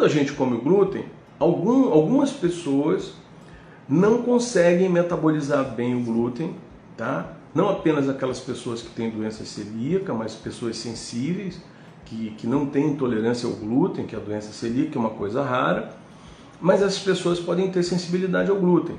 quando a gente come o glúten, algumas pessoas não conseguem metabolizar bem o glúten, tá? Não apenas aquelas pessoas que têm doença celíaca, mas pessoas sensíveis, que não têm intolerância ao glúten, que é a doença celíaca é uma coisa rara, mas essas pessoas podem ter sensibilidade ao glúten.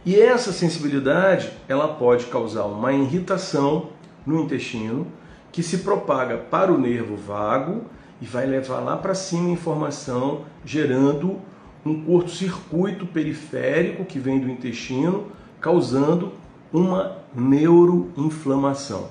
E essa sensibilidade, ela pode causar uma irritação no intestino, que se propaga para o nervo vago e vai levar lá para cima a informação, gerando um curto-circuito periférico que vem do intestino, causando uma neuroinflamação.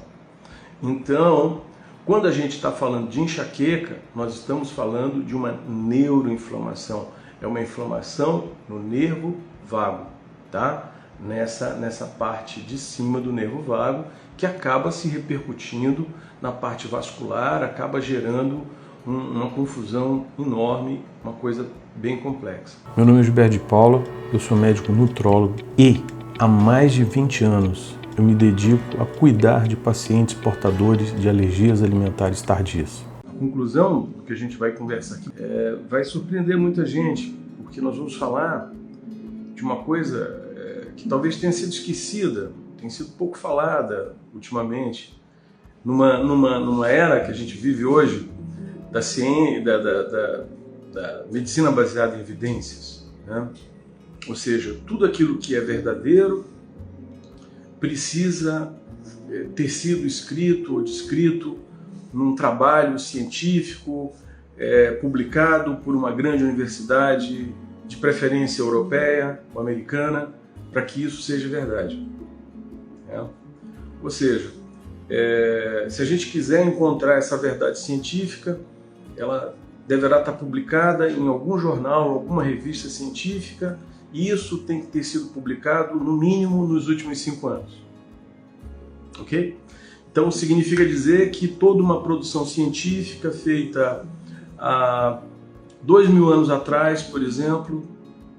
Então, quando a gente está falando de enxaqueca, nós estamos falando de uma neuroinflamação. É uma inflamação no nervo vago, tá? Nessa parte de cima do nervo vago, que acaba se repercutindo na parte vascular, acaba gerando uma confusão enorme, uma coisa bem complexa. Meu nome é Gilberto de Paula, eu sou médico nutrólogo e há mais de 20 anos eu me dedico a cuidar de pacientes portadores de alergias alimentares tardias. A conclusão do que a gente vai conversar aqui vai surpreender muita gente, porque nós vamos falar de uma coisa que talvez tenha sido esquecida, tem sido pouco falada ultimamente, numa era que a gente vive hoje, da ciência, da medicina baseada em evidências, né? Ou seja, tudo aquilo que é verdadeiro precisa ter sido escrito ou descrito num trabalho científico publicado por uma grande universidade, de preferência europeia ou americana, para que isso seja verdade. Ou seja, se a gente quiser encontrar essa verdade científica, ela deverá estar publicada em algum jornal, alguma revista científica, e isso tem que ter sido publicado no mínimo nos últimos 5 anos. Ok? Então significa dizer que toda uma produção científica feita há 2000 anos atrás, por exemplo,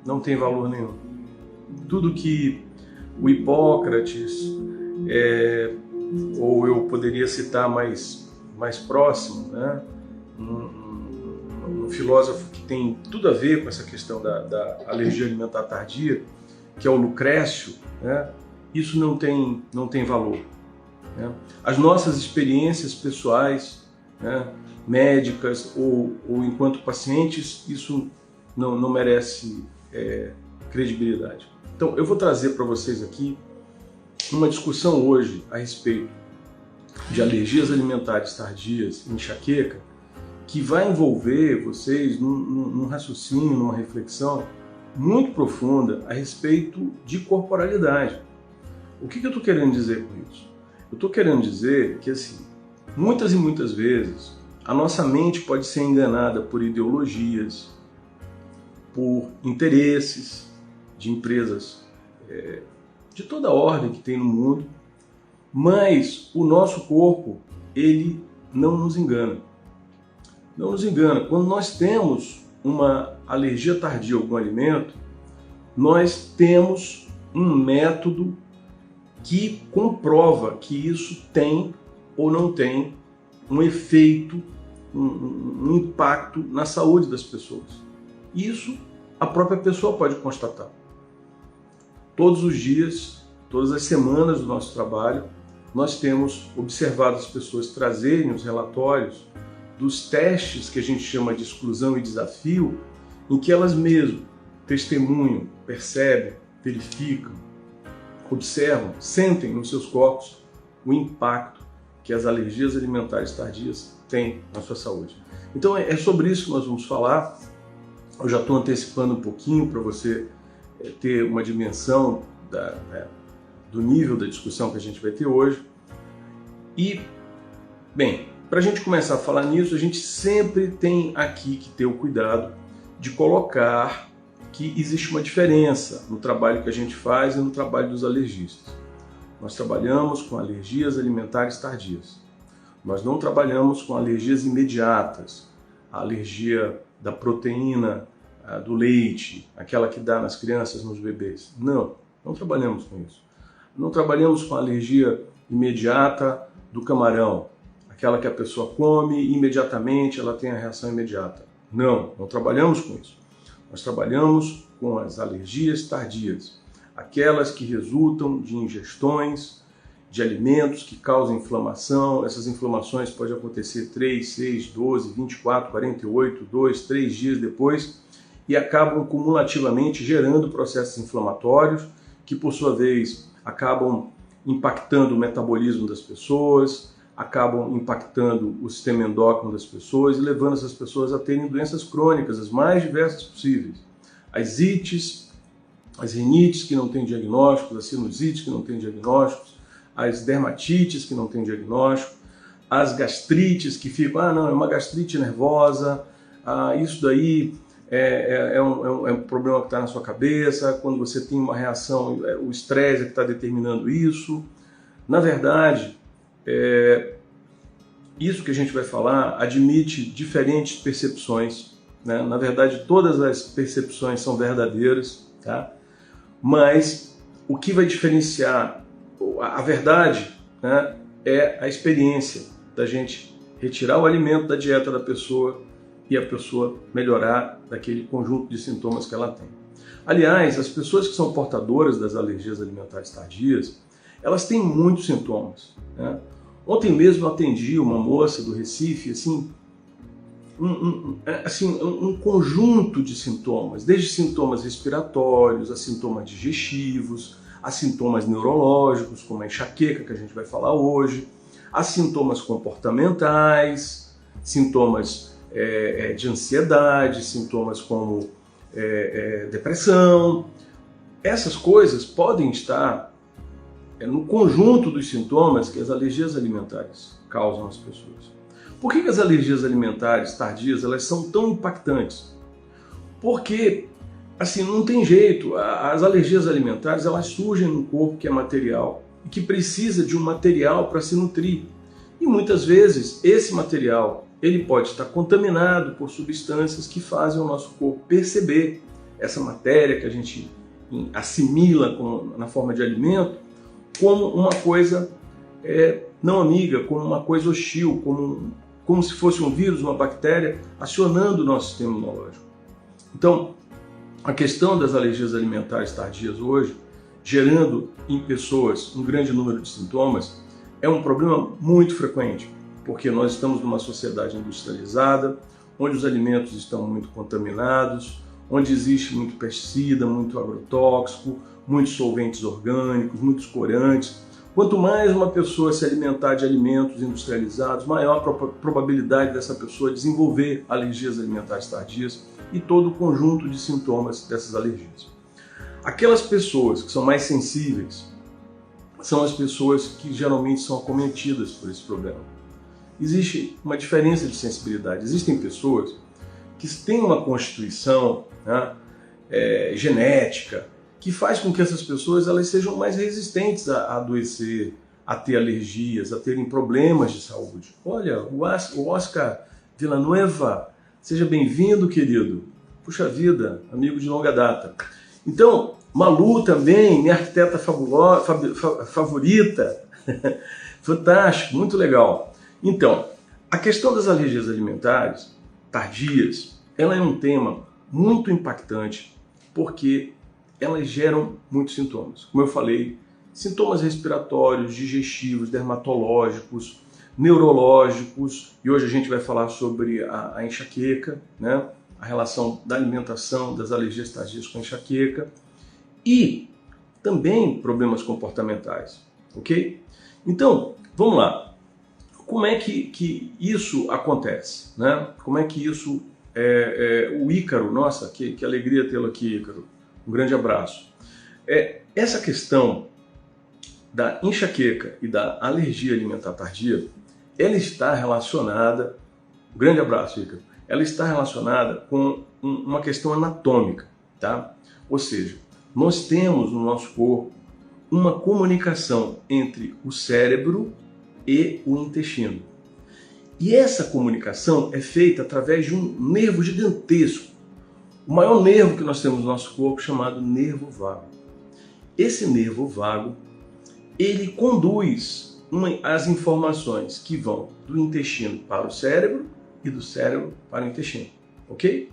não tem valor nenhum. Tudo que o Hipócrates, ou eu poderia citar mais próximo, né? Um filósofo que tem tudo a ver com essa questão da alergia alimentar tardia, que é o Lucrécio, né? Isso não tem valor, né? As nossas experiências pessoais, né, médicas ou enquanto pacientes, isso não merece credibilidade. Então eu vou trazer para vocês aqui uma discussão hoje a respeito de alergias alimentares tardias e enxaqueca, que vai envolver vocês num raciocínio, numa reflexão muito profunda a respeito de corporalidade. O que eu estou querendo dizer com isso? Eu estou querendo dizer que, assim, muitas e muitas vezes a nossa mente pode ser enganada por ideologias, por interesses de empresas de toda a ordem que tem no mundo, mas o nosso corpo, ele não nos engana. Não nos engana. Quando nós temos uma alergia tardia a algum alimento, nós temos um método que comprova que isso tem ou não tem um efeito, um impacto na saúde das pessoas. Isso a própria pessoa pode constatar. Todos os dias, todas as semanas do nosso trabalho, nós temos observado as pessoas trazerem os relatórios dos testes que a gente chama de exclusão e desafio, em que elas mesmas testemunham, percebem, verificam, observam, sentem nos seus corpos o impacto que as alergias alimentares tardias têm na sua saúde. Então é sobre isso que nós vamos falar. Eu já estou antecipando um pouquinho para você ter uma dimensão do nível da discussão que a gente vai ter hoje. E, bem, para a gente começar a falar nisso, a gente sempre tem aqui que ter o cuidado de colocar que existe uma diferença no trabalho que a gente faz e no trabalho dos alergistas. Nós trabalhamos com alergias alimentares tardias. Nós não trabalhamos com alergias imediatas, a alergia da proteína do leite, aquela que dá nas crianças, nos bebês. Não trabalhamos com isso. Não trabalhamos com a alergia imediata do camarão, aquela que a pessoa come e imediatamente ela tem a reação imediata. Não trabalhamos com isso. Nós trabalhamos com as alergias tardias, aquelas que resultam de ingestões de alimentos que causam inflamação. Essas inflamações podem acontecer 3, 6, 12, 24, 48, 2, 3 dias depois e acabam cumulativamente gerando processos inflamatórios que, por sua vez, acabam impactando o metabolismo das pessoas, acabam impactando o sistema endócrino das pessoas e levando essas pessoas a terem doenças crônicas, as mais diversas possíveis. As ites, as rinites que não têm diagnósticos, as sinusites que não têm diagnósticos, as dermatites que não têm diagnóstico, as gastrites que ficam, não, é uma gastrite nervosa, isso daí é um problema que está na sua cabeça, quando você tem uma reação, o estresse é que está determinando isso. Na verdade, isso que a gente vai falar admite diferentes percepções, né? Na verdade, todas as percepções são verdadeiras, tá? Mas o que vai diferenciar a verdade, né, é a experiência da gente retirar o alimento da dieta da pessoa e a pessoa melhorar daquele conjunto de sintomas que ela tem. Aliás, as pessoas que são portadoras das alergias alimentares tardias, elas têm muitos sintomas, né? Ontem mesmo eu atendi uma moça do Recife, assim, um conjunto de sintomas, desde sintomas respiratórios, a sintomas digestivos, a sintomas neurológicos, como a enxaqueca, que a gente vai falar hoje, a sintomas comportamentais, sintomas de ansiedade, sintomas como depressão. Essas coisas podem estar no conjunto dos sintomas que as alergias alimentares causam às pessoas. Por que as alergias alimentares tardias elas são tão impactantes? Porque, assim, não tem jeito. As alergias alimentares elas surgem num corpo que é material e que precisa de um material para se nutrir. E muitas vezes esse material ele pode estar contaminado por substâncias que fazem o nosso corpo perceber essa matéria que a gente assimila na forma de alimento como uma coisa não amiga, como uma coisa hostil, como se fosse um vírus, uma bactéria acionando o nosso sistema imunológico. Então, a questão das alergias alimentares tardias hoje, gerando em pessoas um grande número de sintomas, é um problema muito frequente, porque nós estamos numa sociedade industrializada, onde os alimentos estão muito contaminados, onde existe muito pesticida, muito agrotóxico, muitos solventes orgânicos, muitos corantes. Quanto mais uma pessoa se alimentar de alimentos industrializados, maior a probabilidade dessa pessoa desenvolver alergias alimentares tardias e todo o conjunto de sintomas dessas alergias. Aquelas pessoas que são mais sensíveis são as pessoas que geralmente são acometidas por esse problema. Existe uma diferença de sensibilidade. Existem pessoas que têm uma constituição, né, genética, que faz com que essas pessoas elas sejam mais resistentes a adoecer, a ter alergias, a terem problemas de saúde. Olha, o Oscar Villanueva, seja bem-vindo, querido. Puxa vida, amigo de longa data. Então, Malu também, minha arquiteta favorita. Fantástico, muito legal. Então, a questão das alergias alimentares tardias, ela é um tema muito impactante porque elas geram muitos sintomas. Como eu falei, sintomas respiratórios, digestivos, dermatológicos, neurológicos, e hoje a gente vai falar sobre a enxaqueca, né? A relação da alimentação, das alergias tardias com a enxaqueca, e também problemas comportamentais, ok? Então, vamos lá. Como é que isso acontece, né? Como é que isso... o Ícaro, nossa, que alegria tê-lo aqui, Ícaro. Um grande abraço. Essa questão da enxaqueca e da alergia alimentar tardia, ela está relacionada, um grande abraço, Ícaro, ela está relacionada com uma questão anatômica, tá? Ou seja, nós temos no nosso corpo uma comunicação entre o cérebro e o intestino. E essa comunicação é feita através de um nervo gigantesco, o maior nervo que nós temos no nosso corpo, chamado nervo vago. Esse nervo vago, ele conduz as informações que vão do intestino para o cérebro e do cérebro para o intestino. ok?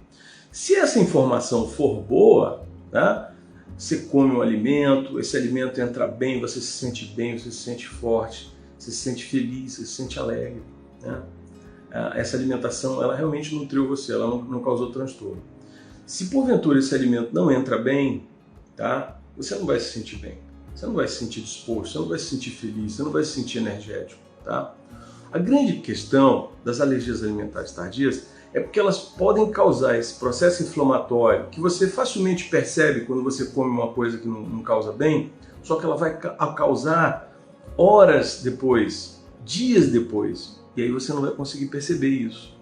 Se essa informação for boa, tá? Você come um alimento, esse alimento entra bem, você se sente forte, você se sente feliz, você se sente alegre, né? Essa alimentação, ela realmente nutriu você, ela não causou transtorno. Se porventura esse alimento não entra bem, tá? Você não vai se sentir bem, você não vai se sentir disposto, você não vai se sentir feliz, você não vai se sentir energético, tá? A grande questão das alergias alimentares tardias é porque elas podem causar esse processo inflamatório que você facilmente percebe quando você come uma coisa que não causa bem, só que ela vai causar horas depois, dias depois, e aí você não vai conseguir perceber isso.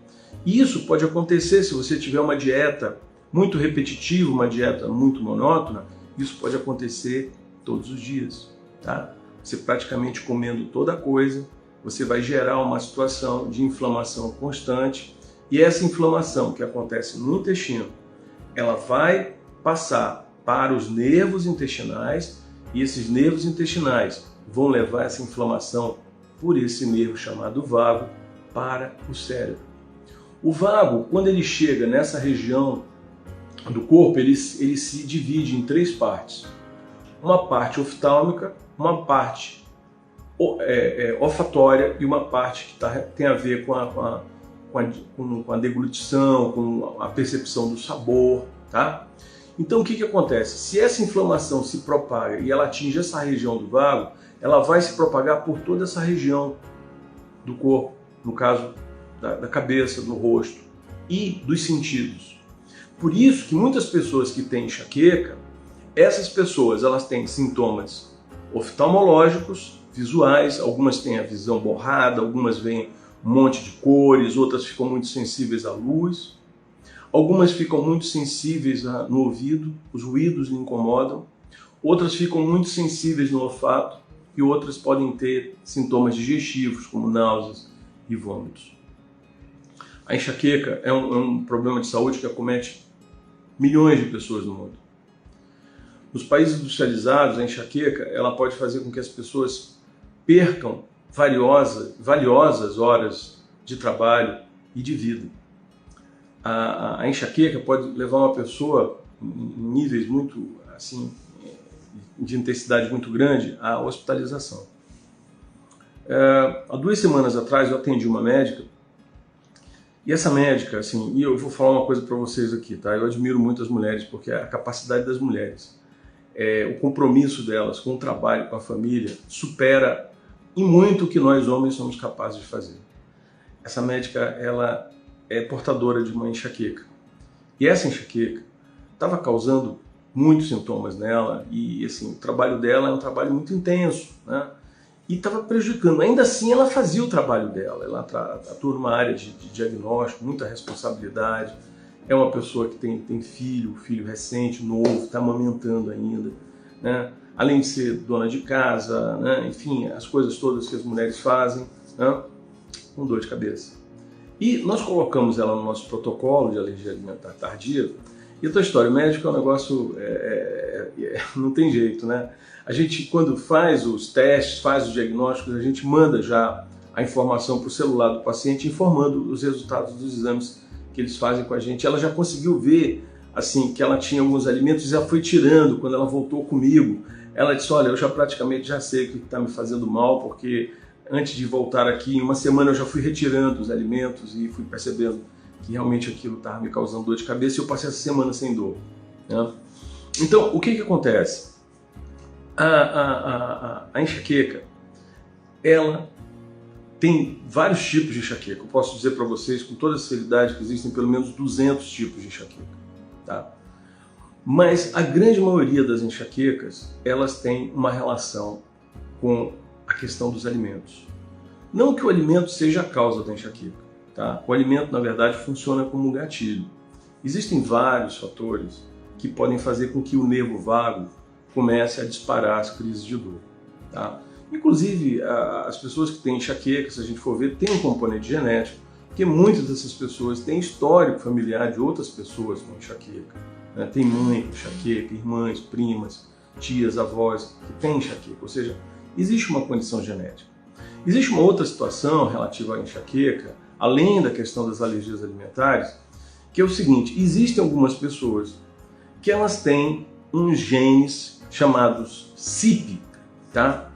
E isso pode acontecer se você tiver uma dieta muito repetitiva, uma dieta muito monótona, isso pode acontecer todos os dias, tá? Você praticamente comendo toda coisa, você vai gerar uma situação de inflamação constante, e essa inflamação que acontece no intestino, ela vai passar para os nervos intestinais, e esses nervos intestinais vão levar essa inflamação por esse nervo chamado vago para o cérebro. O vago, quando ele chega nessa região do corpo, ele se divide em 3 partes. Uma parte oftálmica, uma parte olfatória e uma parte que tem a ver com a deglutição, com a percepção do sabor, tá? Então o que acontece? Se essa inflamação se propaga e ela atinge essa região do vago, ela vai se propagar por toda essa região do corpo, no caso da cabeça, do rosto e dos sentidos. Por isso que muitas pessoas que têm enxaqueca, essas pessoas elas têm sintomas oftalmológicos, visuais, algumas têm a visão borrada, algumas veem um monte de cores, outras ficam muito sensíveis à luz, algumas ficam muito sensíveis no ouvido, os ruídos lhe incomodam, outras ficam muito sensíveis no olfato e outras podem ter sintomas digestivos, como náuseas e vômitos. A enxaqueca é um problema de saúde que acomete milhões de pessoas no mundo. Nos países industrializados, a enxaqueca ela pode fazer com que as pessoas percam valiosas horas de trabalho e de vida. A enxaqueca pode levar uma pessoa em níveis muito assim de intensidade muito grande à hospitalização. Há 2 semanas atrás eu atendi uma médica e essa médica, assim, e eu vou falar uma coisa para vocês aqui, tá? Eu admiro muito as mulheres porque a capacidade das mulheres, o compromisso delas com o trabalho, com a família, supera em muito o que nós homens somos capazes de fazer. Essa médica, ela é portadora de uma enxaqueca. E essa enxaqueca estava causando muitos sintomas nela e assim, o trabalho dela é um trabalho muito intenso, né? E estava prejudicando. Ainda assim, ela fazia o trabalho dela. Ela atua numa área de diagnóstico, muita responsabilidade. É uma pessoa que tem filho recente, novo, está amamentando ainda, né? Além de ser dona de casa, né? Enfim, as coisas todas que as mulheres fazem, né? Com dor de cabeça. E nós colocamos ela no nosso protocolo de alergia alimentar tardia. E a tua história, o médico é um negócio, não tem jeito, né? A gente, quando faz os testes, faz os diagnósticos, a gente manda já a informação para o celular do paciente, informando os resultados dos exames que eles fazem com a gente. Ela já conseguiu ver, assim, que ela tinha alguns alimentos e já foi tirando. Quando ela voltou comigo, ela disse, olha, eu já praticamente já sei o que está me fazendo mal, porque antes de voltar aqui, em uma semana eu já fui retirando os alimentos e fui percebendo que realmente aquilo estava me causando dor de cabeça e eu passei essa semana sem dor, né? Então, o que acontece? A enxaqueca, ela tem vários tipos de enxaqueca. Eu posso dizer para vocês com toda sinceridade que existem pelo menos 200 tipos de enxaqueca, tá? Mas a grande maioria das enxaquecas, elas têm uma relação com a questão dos alimentos. Não que o alimento seja a causa da enxaqueca, tá? O alimento, na verdade, funciona como um gatilho. Existem vários fatores que podem fazer com que o nervo vago comece a disparar as crises de dor, tá? Inclusive, as pessoas que têm enxaqueca, se a gente for ver, tem um componente genético, porque muitas dessas pessoas têm histórico familiar de outras pessoas com enxaqueca, né? Tem mãe com enxaqueca, irmãs, primas, tias, avós que têm enxaqueca, ou seja, existe uma condição genética. Existe uma outra situação relativa à enxaqueca, além da questão das alergias alimentares, que é o seguinte: existem algumas pessoas que elas têm uns genes chamados CYP, tá?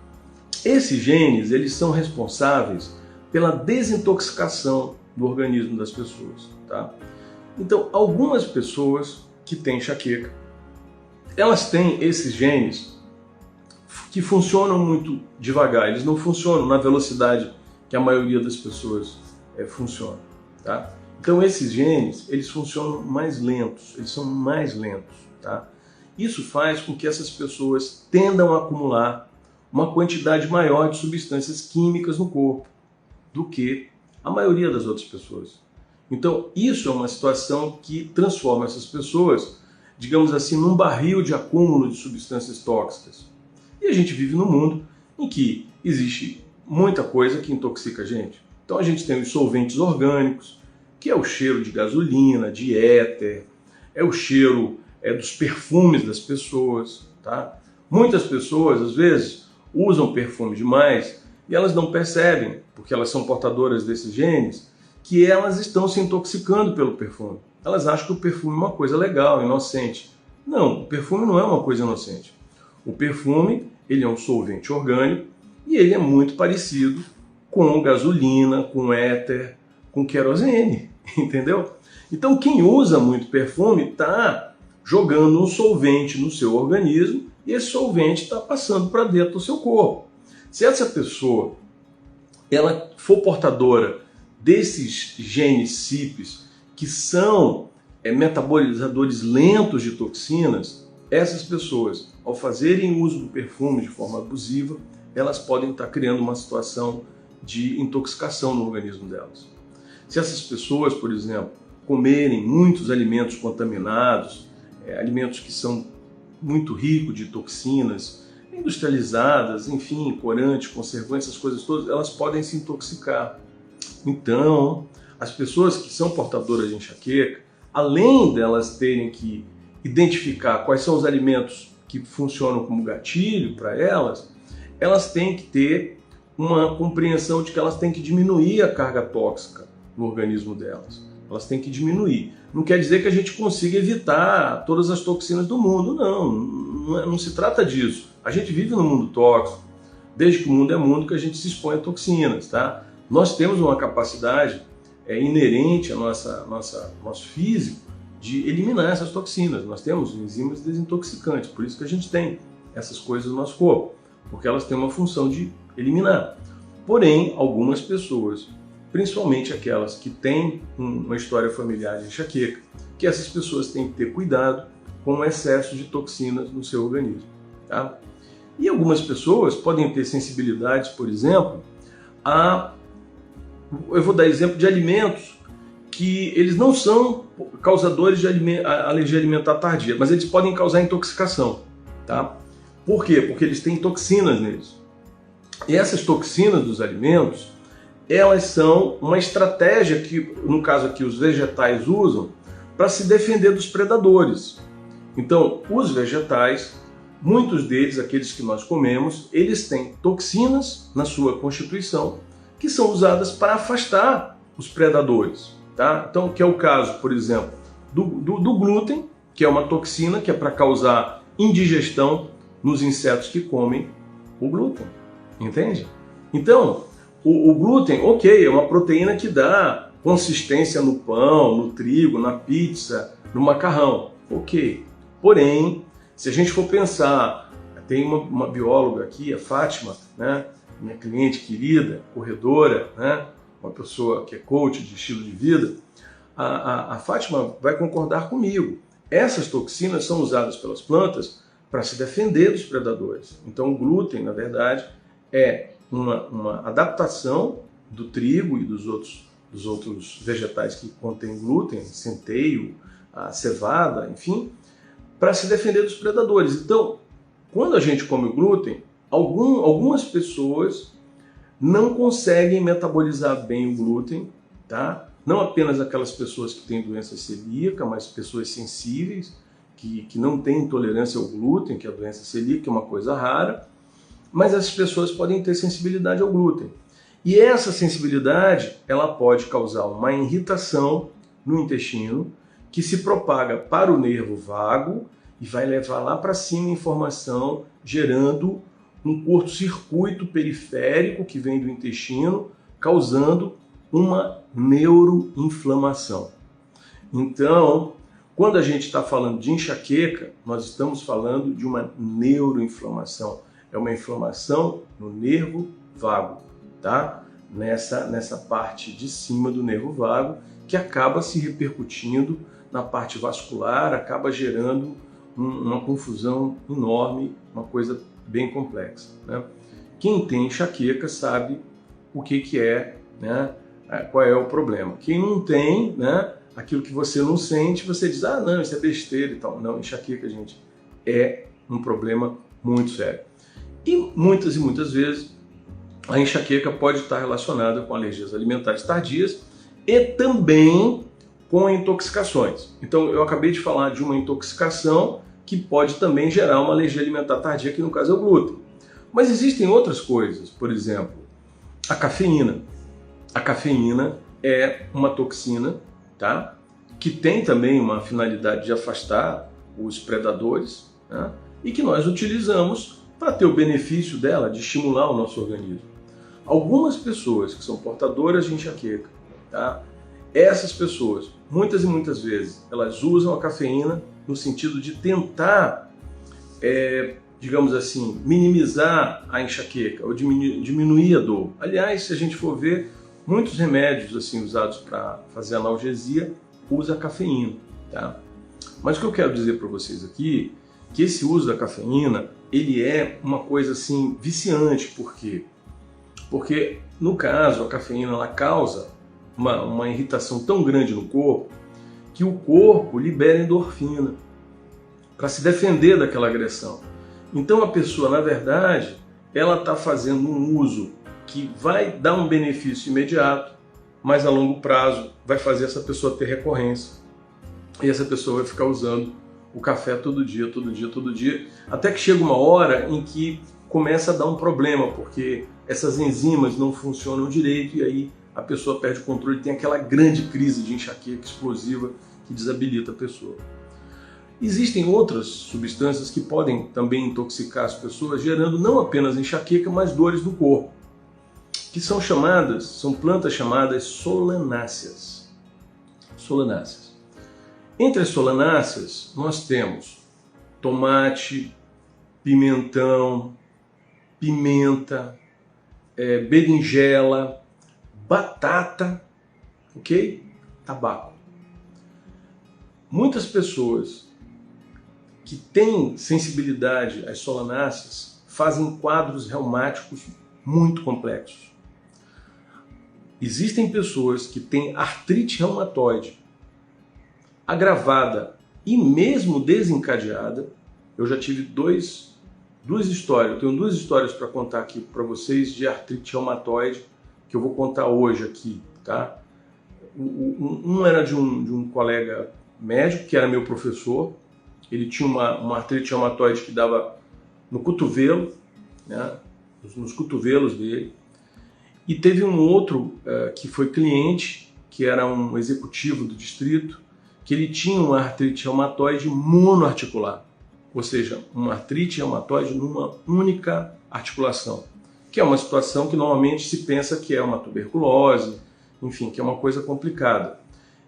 Esses genes, eles são responsáveis pela desintoxicação do organismo das pessoas, tá? Então, algumas pessoas que têm enxaqueca, elas têm esses genes que funcionam muito devagar, eles não funcionam na velocidade que a maioria das pessoas funciona, tá? Então esses genes, eles funcionam mais lentos, eles são mais lentos, tá? Isso faz com que essas pessoas tendam a acumular uma quantidade maior de substâncias químicas no corpo do que a maioria das outras pessoas. Então isso é uma situação que transforma essas pessoas, digamos assim, num barril de acúmulo de substâncias tóxicas. E a gente vive num mundo em que existe muita coisa que intoxica a gente. Então a gente tem os solventes orgânicos, que é o cheiro de gasolina, de éter, é o cheiro dos perfumes das pessoas, tá? Muitas pessoas, às vezes, usam perfume demais e elas não percebem, porque elas são portadoras desses genes, que elas estão se intoxicando pelo perfume. Elas acham que o perfume é uma coisa legal, inocente. Não, o perfume não é uma coisa inocente. O perfume, ele é um solvente orgânico e ele é muito parecido com gasolina, com éter, com querosene, entendeu? Então quem usa muito perfume está jogando um solvente no seu organismo e esse solvente está passando para dentro do seu corpo. Se essa pessoa ela for portadora desses genes CYPs, que são metabolizadores lentos de toxinas, essas pessoas, ao fazerem uso do perfume de forma abusiva, elas podem estar criando uma situação de intoxicação no organismo delas. Se essas pessoas, por exemplo, comerem muitos alimentos contaminados, alimentos que são muito ricos de toxinas, industrializadas, enfim, corantes, conservantes, essas coisas todas, elas podem se intoxicar. Então, as pessoas que são portadoras de enxaqueca, além delas terem que identificar quais são os alimentos que funcionam como gatilho para elas, elas têm que ter uma compreensão de que elas têm que diminuir a carga tóxica no organismo delas. Elas têm que diminuir. Não quer dizer que a gente consiga evitar todas as toxinas do mundo, não se trata disso. A gente vive no mundo tóxico, desde que o mundo é mundo que a gente se expõe a toxinas, tá? Nós temos uma capacidade inerente ao nosso físico de eliminar essas toxinas. Nós temos enzimas desintoxicantes, por isso que a gente tem essas coisas no nosso corpo, porque elas têm uma função de eliminar. Porém, algumas pessoas, principalmente aquelas que têm uma história familiar de enxaqueca, que essas pessoas têm que ter cuidado com o excesso de toxinas no seu organismo, tá? E algumas pessoas podem ter sensibilidades, por exemplo, eu vou dar exemplo de alimentos que eles não são causadores de alergia alimentar tardia, mas eles podem causar intoxicação, tá? Por quê? Porque eles têm toxinas neles. E essas toxinas dos alimentos, elas são uma estratégia que, no caso aqui, os vegetais usam para se defender dos predadores. Então, os vegetais, muitos deles, aqueles que nós comemos, eles têm toxinas na sua constituição que são usadas para afastar os predadores, tá? Então, que é o caso, por exemplo, do glúten, que é uma toxina que é para causar indigestão nos insetos que comem o glúten, entende? Então, o glúten, ok, é uma proteína que dá consistência no pão, no trigo, na pizza, no macarrão, ok. Porém, se a gente for pensar, tem uma bióloga aqui, a Fátima, né, minha cliente querida, corredora, né, uma pessoa que é coach de estilo de vida, a Fátima vai concordar comigo. Essas toxinas são usadas pelas plantas para se defender dos predadores. Então o glúten, na verdade, é uma adaptação do trigo e dos outros vegetais que contêm glúten, centeio, a cevada, enfim, para se defender dos predadores. Então, quando a gente come o glúten, algumas pessoas não conseguem metabolizar bem o glúten, tá? Não apenas aquelas pessoas que têm doença celíaca, mas pessoas sensíveis, que não têm intolerância ao glúten, que é a doença celíaca, é uma coisa rara, mas essas pessoas podem ter sensibilidade ao glúten. E essa sensibilidade, ela pode causar uma irritação no intestino que se propaga para o nervo vago e vai levar lá para cima informação, gerando um curto-circuito periférico que vem do intestino, causando uma neuroinflamação. Então, quando a gente está falando de enxaqueca, nós estamos falando de uma neuroinflamação. É uma inflamação no nervo vago, tá? Nessa parte de cima do nervo vago, que acaba se repercutindo na parte vascular, acaba gerando uma confusão enorme, uma coisa bem complexa, né? Quem tem enxaqueca sabe o que é, né? Qual é o problema. Quem não tem, né? Aquilo que você não sente, você diz, ah, não, isso é besteira e tal. Não, enxaqueca, gente, é um problema muito sério. E muitas vezes a enxaqueca pode estar relacionada com alergias alimentares tardias e também com intoxicações. Então, eu acabei de falar de uma intoxicação que pode também gerar uma alergia alimentar tardia, que no caso é o glúten. Mas existem outras coisas, por exemplo, a cafeína. A cafeína é uma toxina, tá? Que tem também uma finalidade de afastar os predadores, né? E que nós utilizamos para ter o benefício dela de estimular o nosso organismo. Algumas pessoas que são portadoras de enxaqueca, tá? Essas pessoas, muitas e muitas vezes, elas usam a cafeína no sentido de tentar, digamos assim, minimizar a enxaqueca ou diminuir a dor. Aliás, se a gente for ver, muitos remédios assim usados para fazer analgesia usam a cafeína, tá? Mas o que eu quero dizer para vocês aqui, que esse uso da cafeína, ele é uma coisa assim viciante. Por quê? Porque, no caso, a cafeína ela causa uma irritação tão grande no corpo que o corpo libera endorfina para se defender daquela agressão. Então a pessoa, na verdade, ela está fazendo um uso que vai dar um benefício imediato, mas a longo prazo vai fazer essa pessoa ter recorrência. E essa pessoa vai ficar usando o café todo dia, até que chega uma hora em que começa a dar um problema, porque essas enzimas não funcionam direito e aí a pessoa perde o controle, tem aquela grande crise de enxaqueca explosiva que desabilita a pessoa. Existem outras substâncias que podem também intoxicar as pessoas, gerando não apenas enxaqueca, mas dores no corpo, que são plantas chamadas solanáceas. Entre as solanáceas, nós temos tomate, pimentão, pimenta, berinjela, batata, ok? Tabaco. Muitas pessoas que têm sensibilidade às solanáceas fazem quadros reumáticos muito complexos. Existem pessoas que têm artrite reumatoide agravada e mesmo desencadeada. Eu já tive duas histórias, eu tenho duas histórias para contar aqui para vocês de artrite reumatoide que eu vou contar hoje aqui, tá? Um era de um colega médico que era meu professor. Ele tinha uma artrite reumatoide que dava no cotovelo, né? Nos cotovelos dele. E teve um outro que foi cliente, que era um executivo do distrito, que ele tinha uma artrite reumatoide monoarticular, ou seja, uma artrite reumatoide numa única articulação, que é uma situação que normalmente se pensa que é uma tuberculose, enfim, que é uma coisa complicada.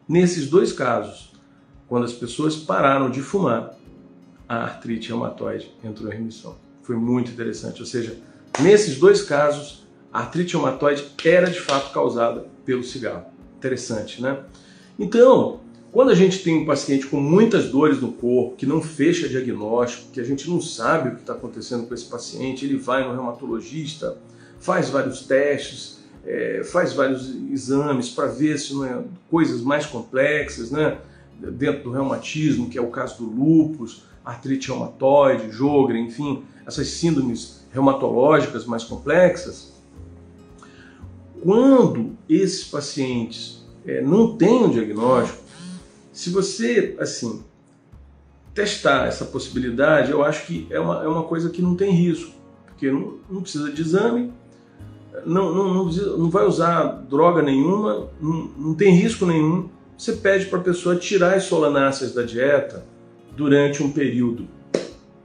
Nesses dois casos, quando as pessoas pararam de fumar, a artrite reumatoide entrou em remissão. Foi muito interessante, ou seja, nesses dois casos, a artrite reumatoide era de fato causada pelo cigarro. Interessante, né? Então, quando a gente tem um paciente com muitas dores no corpo, que não fecha diagnóstico, que a gente não sabe o que está acontecendo com esse paciente, ele vai no reumatologista, faz vários testes, faz vários exames para ver se não é coisas mais complexas, né? Dentro do reumatismo, que é o caso do lúpus, artrite reumatoide, Sjögren, enfim, essas síndromes reumatológicas mais complexas. Quando esses pacientes não têm um diagnóstico, se você, assim, testar essa possibilidade, eu acho que é uma coisa que não tem risco, porque não precisa de exame, não vai usar droga nenhuma, não tem risco nenhum, você pede para a pessoa tirar as solanáceas da dieta durante um período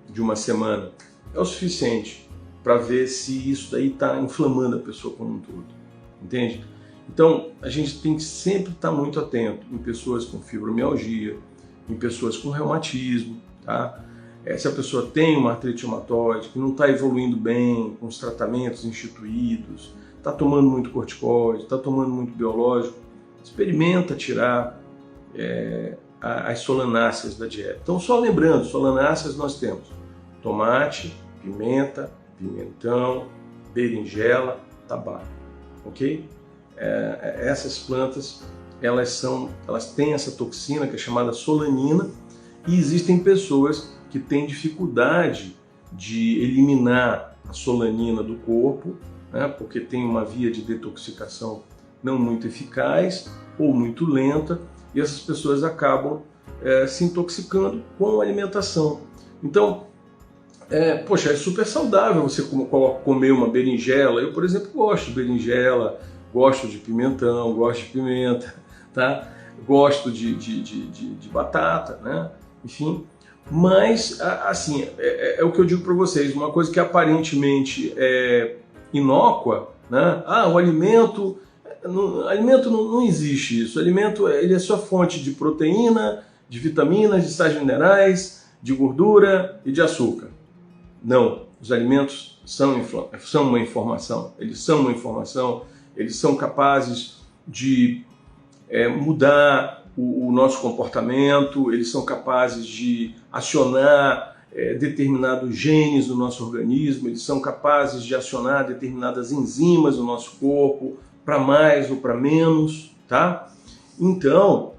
de uma semana. É o suficiente para ver se isso daí está inflamando a pessoa como um todo, entende? Então, a gente tem que sempre estar muito atento em pessoas com fibromialgia, em pessoas com reumatismo, tá? Se a pessoa tem uma artrite reumatoide, que não está evoluindo bem com os tratamentos instituídos, está tomando muito corticoide, está tomando muito biológico, experimenta tirar as solanáceas da dieta. Então, só lembrando, solanáceas nós temos tomate, pimenta, pimentão, berinjela, tabaco, ok? Essas plantas, elas têm essa toxina que é chamada solanina, e existem pessoas que têm dificuldade de eliminar a solanina do corpo, né, porque tem uma via de detoxicação não muito eficaz ou muito lenta, e essas pessoas acabam se intoxicando com a alimentação. Então, poxa, é super saudável você comer uma berinjela. Eu, por exemplo, gosto de berinjela, gosto de pimentão, gosto de pimenta, tá? Gosto de batata, né? Enfim, mas, assim, é o que eu digo para vocês, uma coisa que aparentemente é inócua, né? O alimento não existe isso. O alimento, ele é só fonte de proteína, de vitaminas, de sais minerais, de gordura e de açúcar. Não, os alimentos são uma informação, eles são uma informação, eles são capazes de mudar o nosso comportamento, eles são capazes de acionar determinados genes no nosso organismo, eles são capazes de acionar determinadas enzimas no nosso corpo, para mais ou para menos, tá? Então,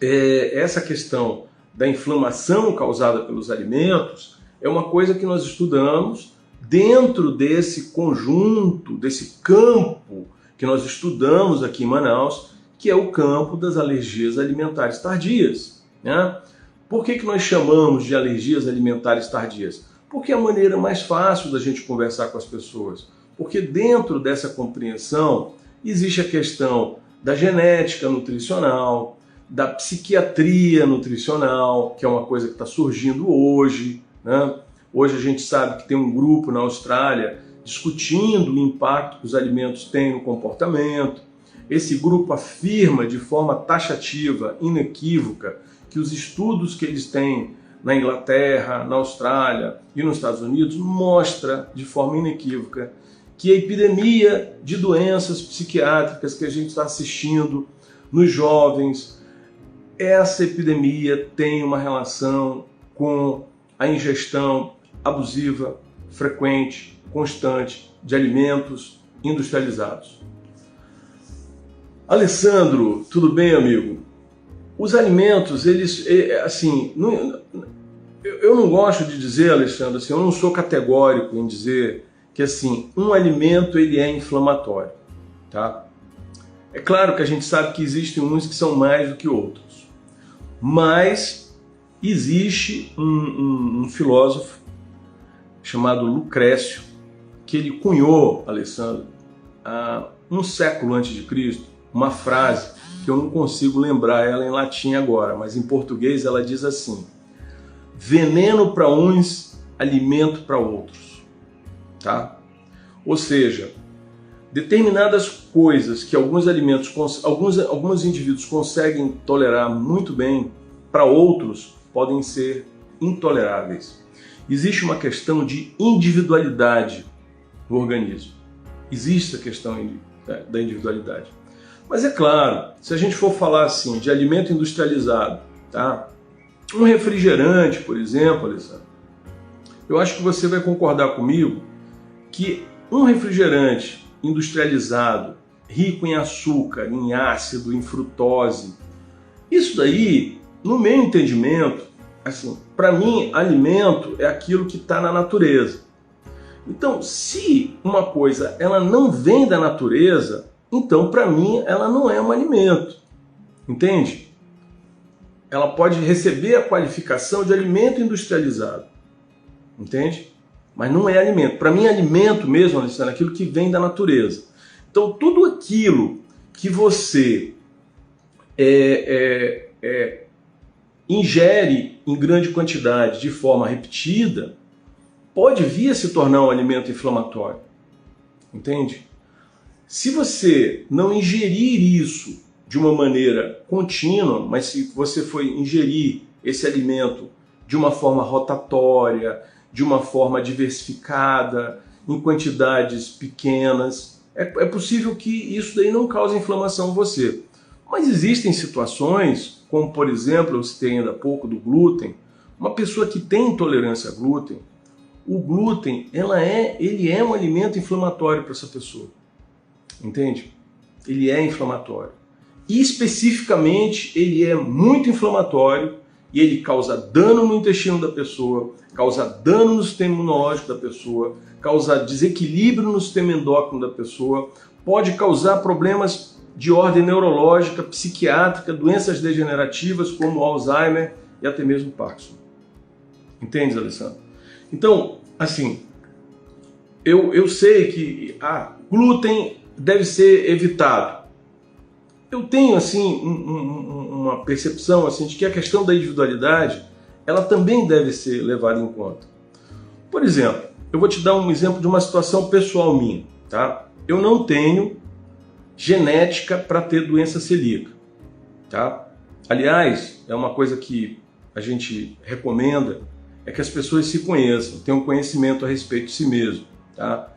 essa questão da inflamação causada pelos alimentos é uma coisa que nós estudamos dentro desse conjunto, desse campo que nós estudamos aqui em Manaus, que é o campo das alergias alimentares tardias, né? Por que nós chamamos de alergias alimentares tardias? Porque é a maneira mais fácil da gente conversar com as pessoas. Porque dentro dessa compreensão existe a questão da genética nutricional, da psiquiatria nutricional, que é uma coisa que está surgindo hoje, né? Hoje a gente sabe que tem um grupo na Austrália discutindo o impacto que os alimentos têm no comportamento. Esse grupo afirma de forma taxativa, inequívoca, que os estudos que eles têm na Inglaterra, na Austrália e nos Estados Unidos mostra de forma inequívoca que a epidemia de doenças psiquiátricas que a gente está assistindo nos jovens, essa epidemia tem uma relação com a ingestão abusiva, frequente, constante de alimentos industrializados. Alessandro, tudo bem, amigo? Os alimentos, eles, assim, eu não gosto de dizer, Alessandro, assim, eu não sou categórico em dizer que, assim, um alimento ele é inflamatório, tá? É claro que a gente sabe que existem uns que são mais do que outros, mas existe um filósofo chamado Lucrécio, que ele cunhou, Alessandro, há um século antes de Cristo, uma frase que eu não consigo lembrar ela em latim agora, mas em português ela diz assim: veneno para uns, alimento para outros, tá? Ou seja, determinadas coisas que alguns alimentos, alguns indivíduos conseguem tolerar muito bem, para outros podem ser intoleráveis. Existe uma questão de individualidade no organismo. Existe a questão da individualidade. Mas é claro, se a gente for falar assim de alimento industrializado, tá? Um refrigerante, por exemplo, Alessandro, eu acho que você vai concordar comigo que um refrigerante industrializado, rico em açúcar, em ácido, em frutose, isso daí, no meu entendimento, assim, para mim, alimento é aquilo que está na natureza. Então, se uma coisa ela não vem da natureza, então, para mim, ela não é um alimento, entende? Ela pode receber a qualificação de alimento industrializado, entende? Mas não é alimento. Para mim, alimento mesmo, Alessandro, é aquilo que vem da natureza. Então, tudo aquilo que você ingere em grande quantidade de forma repetida, pode vir a se tornar um alimento inflamatório. Entende? Se você não ingerir isso de uma maneira contínua, mas se você for ingerir esse alimento de uma forma rotatória, de uma forma diversificada, em quantidades pequenas, é possível que isso daí não cause inflamação em você. Mas existem situações, como por exemplo, eu citei ainda há pouco do glúten, uma pessoa que tem intolerância a glúten, o glúten ele é um alimento inflamatório para essa pessoa. Entende? Ele é inflamatório. E especificamente ele é muito inflamatório e ele causa dano no intestino da pessoa, causa dano no sistema imunológico da pessoa, causa desequilíbrio no sistema endócrino da pessoa, pode causar problemas de ordem neurológica, psiquiátrica, doenças degenerativas como Alzheimer e até mesmo Parkinson. Entende, Alessandro? Então, assim, eu sei que glúten deve ser evitado. Eu tenho assim uma percepção assim de que a questão da individualidade ela também deve ser levada em conta. Por exemplo, eu vou te dar um exemplo de uma situação pessoal minha, tá? Eu não tenho genética para ter doença celíaca, tá? Aliás, é uma coisa que a gente recomenda é que as pessoas se conheçam, tenham conhecimento a respeito de si mesmo, tá?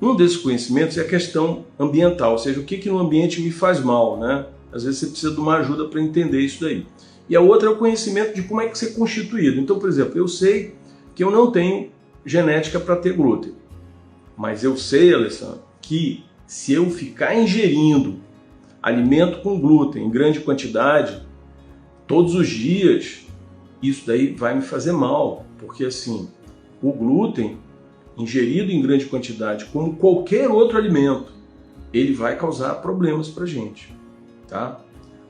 Um desses conhecimentos é a questão ambiental, ou seja, o que no ambiente me faz mal, né? Às vezes você precisa de uma ajuda para entender isso daí. E a outra é o conhecimento de como é que você é constituído. Então, por exemplo, eu sei que eu não tenho genética para ter glúten, mas eu sei, Alessandro, que se eu ficar ingerindo alimento com glúten em grande quantidade, todos os dias, isso daí vai me fazer mal, porque assim, o glúten ingerido em grande quantidade, como qualquer outro alimento, ele vai causar problemas para a gente, tá?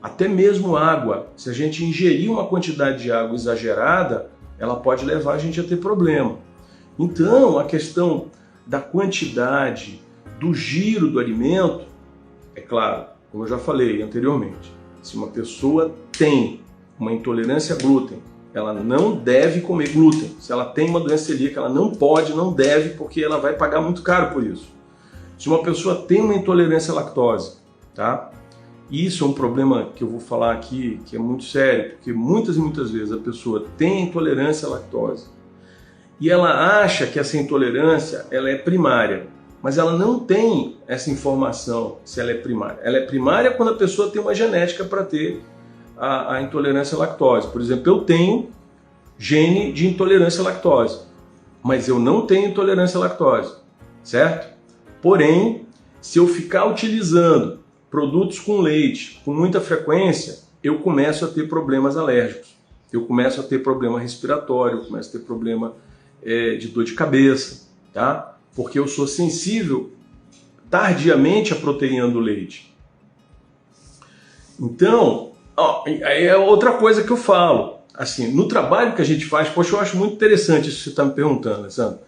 Até mesmo água, se a gente ingerir uma quantidade de água exagerada, ela pode levar a gente a ter problema. Então, a questão da quantidade, do giro do alimento, é claro, como eu já falei anteriormente, se uma pessoa tem uma intolerância a glúten, ela não deve comer glúten. Se ela tem uma doença celíaca, ela não pode, não deve, porque ela vai pagar muito caro por isso. Se uma pessoa tem uma intolerância à lactose, tá? Isso é um problema que eu vou falar aqui, que é muito sério, porque muitas e muitas vezes a pessoa tem intolerância à lactose e ela acha que essa intolerância ela é primária, mas ela não tem essa informação se ela é primária. Ela é primária quando a pessoa tem uma genética para ter a intolerância à lactose. Por exemplo, eu tenho gene de intolerância à lactose, mas eu não tenho intolerância à lactose, certo? Porém, se eu ficar utilizando produtos com leite com muita frequência, eu começo a ter problemas alérgicos, eu começo a ter problema respiratório, eu começo a ter problema de dor de cabeça, tá? Porque eu sou sensível tardiamente à proteína do leite. Então, aí é outra coisa que eu falo. Assim, no trabalho que a gente faz, poxa, eu acho muito interessante isso que você está me perguntando, Alessandro.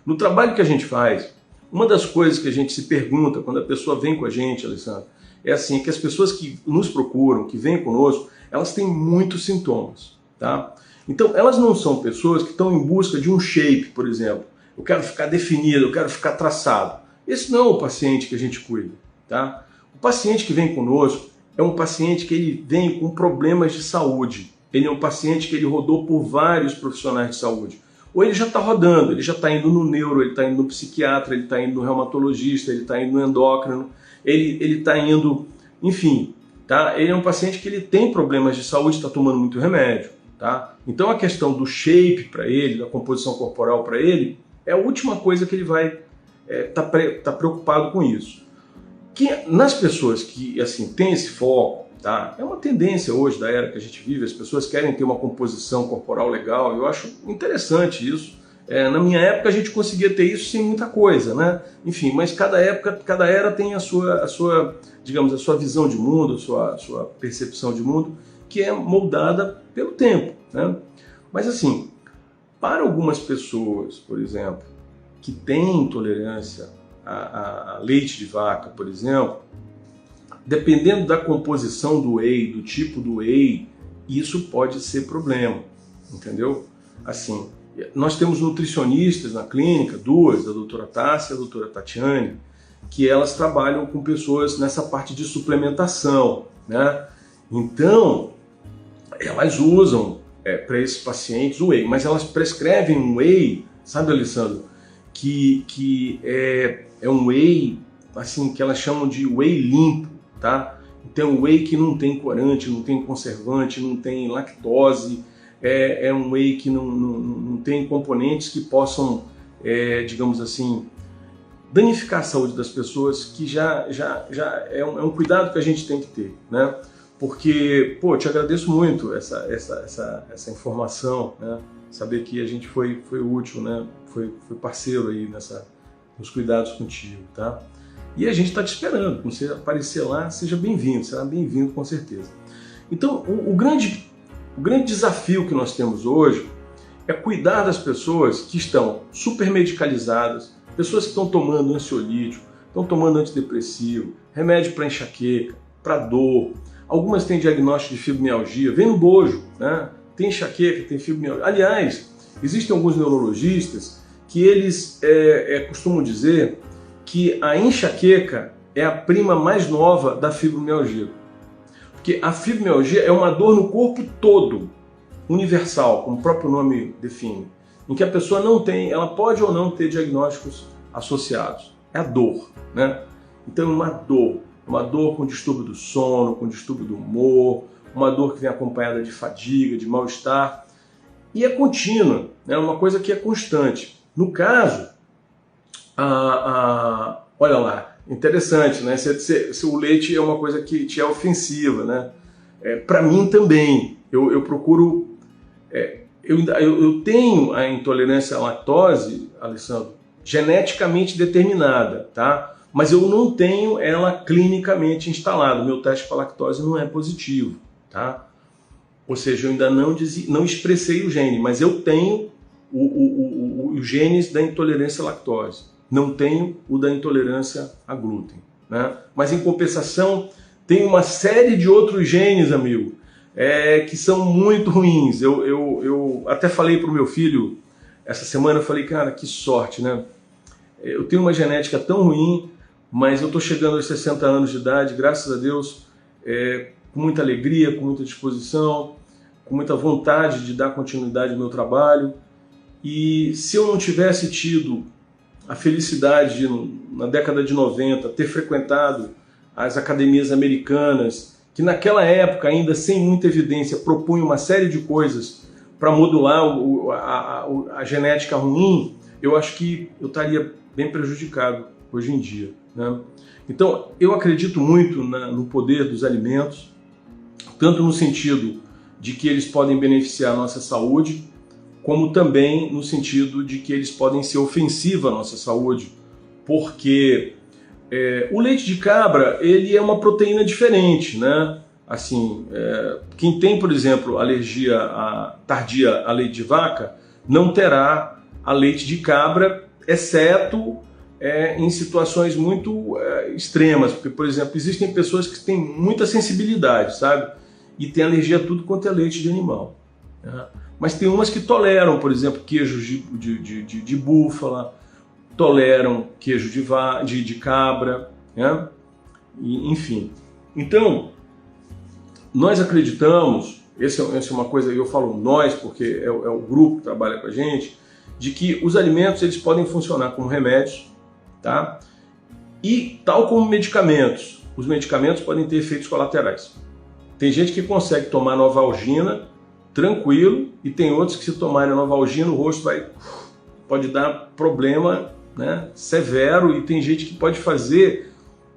No trabalho que a gente faz, uma das coisas que a gente se pergunta quando a pessoa vem com a gente, Alessandro, é assim, que as pessoas que nos procuram, que vêm conosco, elas têm muitos sintomas, tá? Então, elas não são pessoas que estão em busca de um shape, por exemplo. Eu quero ficar definido, eu quero ficar traçado. Esse não é o paciente que a gente cuida, tá? O paciente que vem conosco é um paciente que ele vem com problemas de saúde. Ele é um paciente que ele rodou por vários profissionais de saúde. Ou ele já está rodando, ele já está indo no neuro, ele está indo no psiquiatra, ele está indo no reumatologista, ele está indo no endócrino, ele está indo, enfim, tá? Ele é um paciente que ele tem problemas de saúde, está tomando muito remédio, tá? Então a questão do shape para ele, da composição corporal para ele, é a última coisa que ele vai tá preocupado com isso. Que nas pessoas que assim têm esse foco, tá? É uma tendência hoje da era que a gente vive, as pessoas querem ter uma composição corporal legal, eu acho interessante isso. Na minha época a gente conseguia ter isso sem muita coisa, né? Enfim, mas cada época, cada era tem a sua, digamos, a sua visão de mundo, a sua percepção de mundo, que é moldada pelo tempo, né? Mas assim, para algumas pessoas, por exemplo, que têm intolerância a leite de vaca, por exemplo, dependendo da composição do whey, do tipo do whey, isso pode ser problema, entendeu? Assim, nós temos nutricionistas na clínica, duas, a doutora Tássia e a doutora Tatiane, que elas trabalham com pessoas nessa parte de suplementação, né? Então, elas usam para esses pacientes o whey, mas elas prescrevem um whey, sabe, Alessandro, que é um whey, assim, que elas chamam de whey limpo, tá? Então, um whey que não tem corante, não tem conservante, não tem lactose, é um whey que não tem componentes que possam, digamos assim, danificar a saúde das pessoas, que já é um cuidado que a gente tem que ter, né? Porque, pô, te agradeço muito essa informação, né? Saber que a gente foi útil, né? Foi parceiro aí nos cuidados contigo, tá? E a gente está te esperando. Quando você aparecer lá, seja bem-vindo, será bem-vindo com certeza. Então, o grande desafio que nós temos hoje é cuidar das pessoas que estão super medicalizadas, pessoas que estão tomando ansiolítico, estão tomando antidepressivo, remédio para enxaqueca, para dor. Algumas têm diagnóstico de fibromialgia, vem no bojo, né? Tem enxaqueca, tem fibromialgia. Aliás, existem alguns neurologistas que eles costumam dizer que a enxaqueca é a prima mais nova da fibromialgia. Porque a fibromialgia é uma dor no corpo todo, universal, como o próprio nome define, em que a pessoa não tem, ela pode ou não ter diagnósticos associados. É a dor, né? Então é uma dor com distúrbio do sono, com distúrbio do humor, uma dor que vem acompanhada de fadiga, de mal-estar, e é contínua, é uma coisa que é constante. No caso, olha lá, interessante, né? Se o leite é uma coisa que te é ofensiva, né? Para mim também, eu procuro... Eu tenho a intolerância à lactose, Alessandro, geneticamente determinada, tá? Mas eu não tenho ela clinicamente instalada. O meu teste para lactose não é positivo, tá? Ou seja, eu ainda não expressei o gene, mas eu tenho os genes da intolerância à lactose. Não tenho o da intolerância a glúten, né? Mas em compensação, tem uma série de outros genes, amigo, que são muito ruins. Eu até falei para o meu filho essa semana, eu falei, cara, que sorte, né? Eu tenho uma genética tão ruim, mas eu estou chegando aos 60 anos de idade, graças a Deus, com muita alegria, com muita disposição, com muita vontade de dar continuidade ao meu trabalho. E se eu não tivesse tido a felicidade de, na década de 90, ter frequentado as academias americanas, que naquela época, ainda sem muita evidência, propunham uma série de coisas para modular a genética ruim, eu acho que eu estaria bem prejudicado hoje em dia, né? Então, eu acredito muito no poder dos alimentos, tanto no sentido de que eles podem beneficiar a nossa saúde, como também no sentido de que eles podem ser ofensivos à nossa saúde, porque o leite de cabra, ele é uma proteína diferente, né? Assim, quem tem, por exemplo, alergia tardia a leite de vaca, não terá a leite de cabra, exceto em situações muito extremas, porque, por exemplo, existem pessoas que têm muita sensibilidade, sabe? E tem alergia a tudo quanto é leite de animal, né? Mas tem umas que toleram, por exemplo, queijos de búfala, toleram queijo de cabra, né? E, enfim. Então, nós acreditamos, essa é uma coisa, eu falo nós, porque é o grupo que trabalha com a gente, de que os alimentos eles podem funcionar como remédios, tá? E tal como medicamentos, os medicamentos podem ter efeitos colaterais. Tem gente que consegue tomar Novalgina tranquilo, e tem outros que, se tomarem a Novalgina, o rosto pode dar problema, né, severo, e tem gente que pode fazer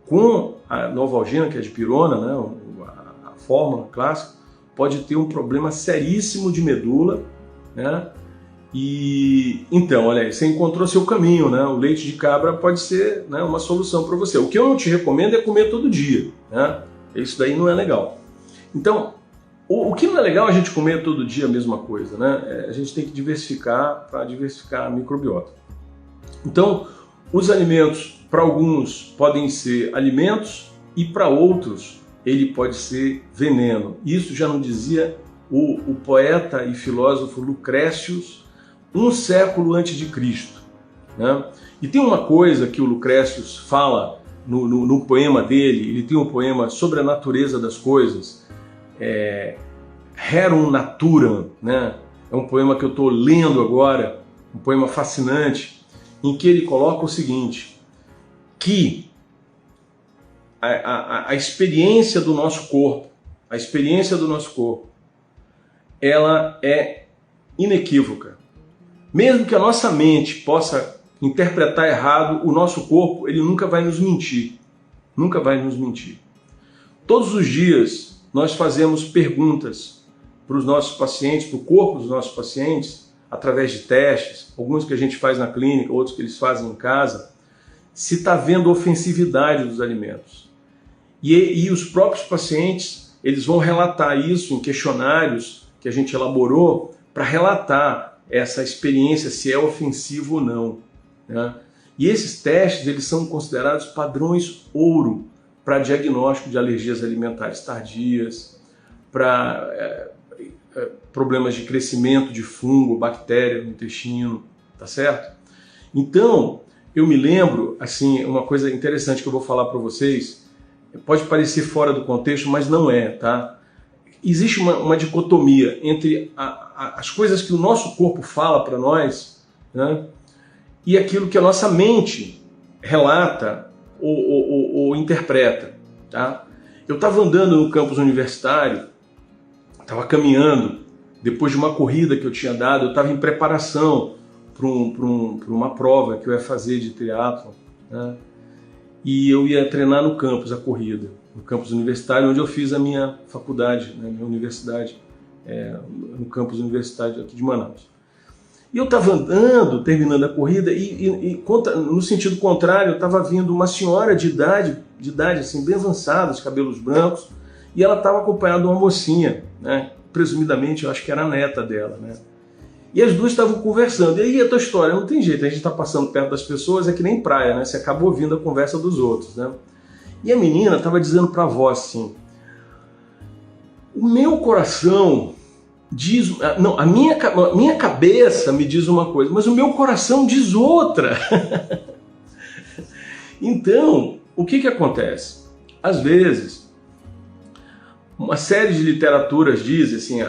com a Novalgina, que é de pirona, né, a fórmula clássica, pode ter um problema seríssimo de medula, né? E então, olha aí, você encontrou seu caminho, né? O leite de cabra pode ser, né, uma solução para você. O que eu não te recomendo é comer todo dia, né? Isso daí não é legal. Então, o que não é legal é a gente comer todo dia a mesma coisa, né? A gente tem que diversificar para diversificar a microbiota. Então, os alimentos, para alguns, podem ser alimentos, e para outros ele pode ser veneno. Isso já não dizia o poeta e filósofo Lucrécius um século antes de Cristo, né? E tem uma coisa que o Lucrécius fala no poema dele, ele tem um poema sobre a natureza das coisas, Rerum Naturam, né? É um poema que eu estou lendo agora, um poema fascinante, em que ele coloca o seguinte, que a experiência do nosso corpo, ela é inequívoca. Mesmo que a nossa mente possa interpretar errado, o nosso corpo, ele nunca vai nos mentir. Nunca vai nos mentir. Todos os dias nós fazemos perguntas para os nossos pacientes, para o corpo dos nossos pacientes, através de testes, alguns que a gente faz na clínica, outros que eles fazem em casa, se está havendo ofensividade dos alimentos. E os próprios pacientes, eles vão relatar isso em questionários que a gente elaborou para relatar essa experiência, se é ofensivo ou não, né? E esses testes, eles são considerados padrões ouro para diagnóstico de alergias alimentares tardias, para problemas de crescimento de fungo, bactéria no intestino, tá certo? Então, eu me lembro, assim, uma coisa interessante que eu vou falar para vocês, pode parecer fora do contexto, mas não é, tá? Existe uma dicotomia entre as coisas que o nosso corpo fala para nós, né, e aquilo que a nossa mente relata ou interpreta, tá? Eu estava andando no campus universitário, estava caminhando, depois de uma corrida que eu tinha dado, eu estava em preparação para uma prova que eu ia fazer de triatlon, né? E eu ia treinar no campus a corrida, no campus universitário, onde eu fiz a minha faculdade, né, minha universidade, no campus universitário aqui de Manaus. E eu estava andando, terminando a corrida, e no sentido contrário, estava vindo uma senhora de idade assim, bem avançada, de cabelos brancos, e ela estava acompanhada de uma mocinha, né, presumidamente, eu acho que era a neta dela, né? E as duas estavam conversando. E aí a tua história, não tem jeito, a gente está passando perto das pessoas, é que nem praia, né? Você acaba ouvindo a conversa dos outros, né? E a menina estava dizendo para a avó assim, o meu coração diz... Não, a minha cabeça me diz uma coisa, mas o meu coração diz outra. Então, o que acontece? Às vezes, uma série de literaturas diz assim,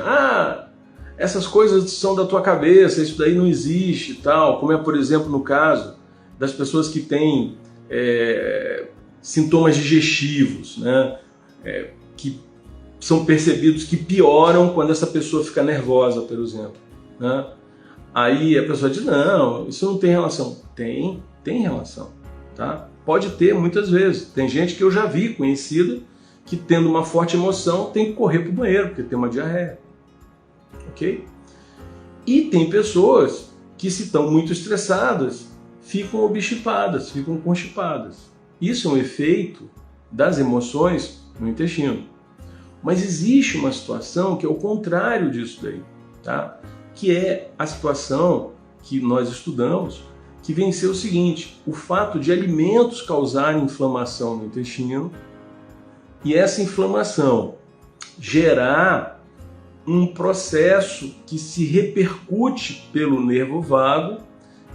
essas coisas são da tua cabeça, isso daí não existe e tal, como é, por exemplo, no caso das pessoas que têm sintomas digestivos, né, que são percebidos que pioram quando essa pessoa fica nervosa, por exemplo, né? Aí a pessoa diz, não, isso não tem relação. Tem relação, tá? Pode ter muitas vezes. Tem gente que eu já vi, conhecida, que tendo uma forte emoção tem que correr para o banheiro, porque tem uma diarreia. Ok? E tem pessoas que, se estão muito estressadas, ficam obstipadas, ficam constipadas. Isso é um efeito das emoções no intestino. Mas existe uma situação que é o contrário disso daí, tá? Que é a situação que nós estudamos, que vem ser o seguinte, o fato de alimentos causarem inflamação no intestino e essa inflamação gerar um processo que se repercute pelo nervo vago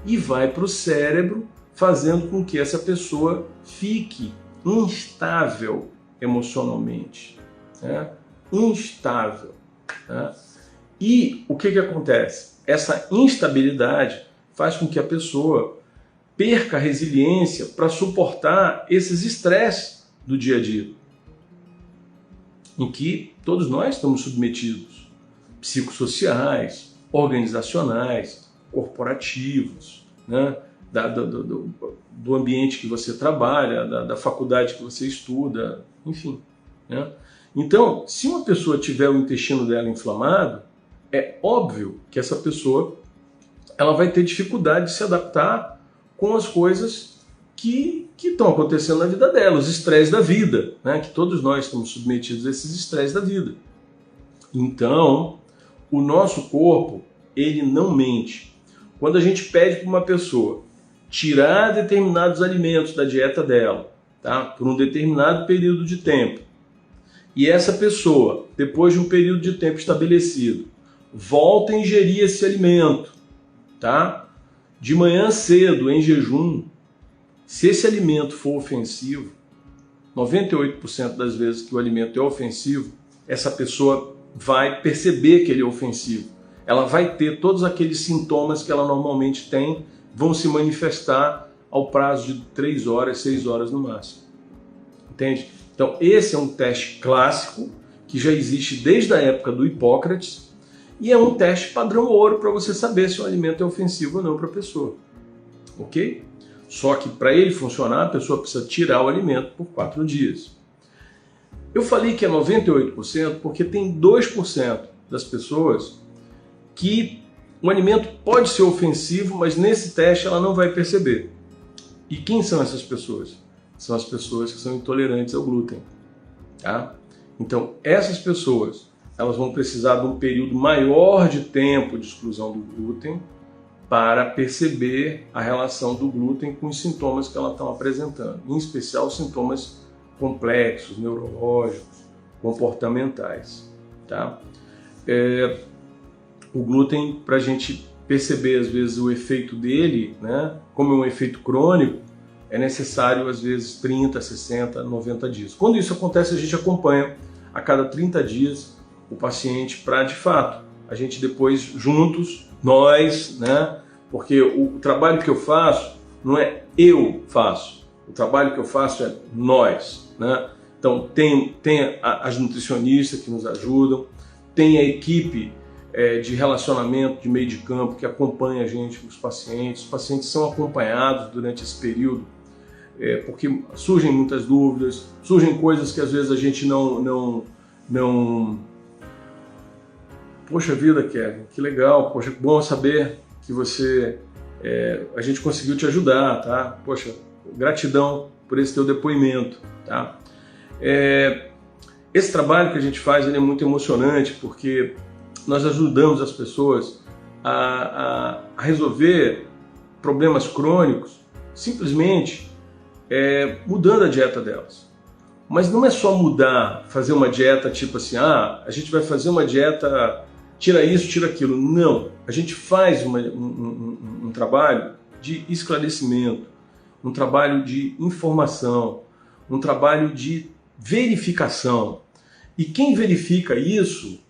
e vai para o cérebro, fazendo com que essa pessoa fique instável emocionalmente, né? Instável, né? E o que acontece? Essa instabilidade faz com que a pessoa perca a resiliência para suportar esses estresses do dia a dia, em que todos nós estamos submetidos, psicossociais, organizacionais, corporativos, né? Do ambiente que você trabalha, da faculdade que você estuda, enfim, né? Então, se uma pessoa tiver o intestino dela inflamado, é óbvio que essa pessoa ela vai ter dificuldade de se adaptar com as coisas que estão acontecendo na vida dela, os estresses da vida, né? Que todos nós estamos submetidos a esses estresses da vida. Então, o nosso corpo, ele não mente. Quando a gente pede para uma pessoa tirar determinados alimentos da dieta dela, tá? Por um determinado período de tempo. E essa pessoa, depois de um período de tempo estabelecido, volta a ingerir esse alimento, tá? De manhã cedo, em jejum, se esse alimento for ofensivo, 98% das vezes que o alimento é ofensivo, essa pessoa vai perceber que ele é ofensivo. Ela vai ter todos aqueles sintomas que ela normalmente tem, vão se manifestar ao prazo de 3 horas, 6 horas no máximo. Entende? Então esse é um teste clássico que já existe desde a época do Hipócrates e é um teste padrão ouro para você saber se o alimento é ofensivo ou não para a pessoa. Ok? Só que para ele funcionar, a pessoa precisa tirar o alimento por 4 dias. Eu falei que é 98% porque tem 2% das pessoas que o alimento pode ser ofensivo, mas nesse teste ela não vai perceber. E quem são essas pessoas? São as pessoas que são intolerantes ao glúten. Tá? Então, essas pessoas elas vão precisar de um período maior de tempo de exclusão do glúten para perceber a relação do glúten com os sintomas que elas estão apresentando, em especial sintomas complexos, neurológicos, comportamentais. Tá? O glúten, para a gente perceber às vezes o efeito dele, né, como é um efeito crônico, é necessário às vezes 30, 60, 90 dias. Quando isso acontece, a gente acompanha a cada 30 dias o paciente para, de fato, a gente depois juntos, nós, né, porque o trabalho que eu faço não é eu faço, o trabalho que eu faço é nós, né? Então tem as nutricionistas que nos ajudam, tem a equipe de relacionamento, de meio de campo que acompanha a gente, os pacientes são acompanhados durante esse período, porque surgem muitas dúvidas, surgem coisas que às vezes a gente não... Poxa vida, Kevin, que legal, poxa, bom saber que você, a gente conseguiu te ajudar, tá? Poxa, gratidão por esse teu depoimento, tá? Esse trabalho que a gente faz, ele é muito emocionante porque nós ajudamos as pessoas a resolver problemas crônicos simplesmente mudando a dieta delas. Mas não é só mudar, fazer uma dieta tipo assim, a gente vai fazer uma dieta, tira isso, tira aquilo. Não, a gente faz um trabalho de esclarecimento, um trabalho de informação, um trabalho de verificação. E quem verifica isso,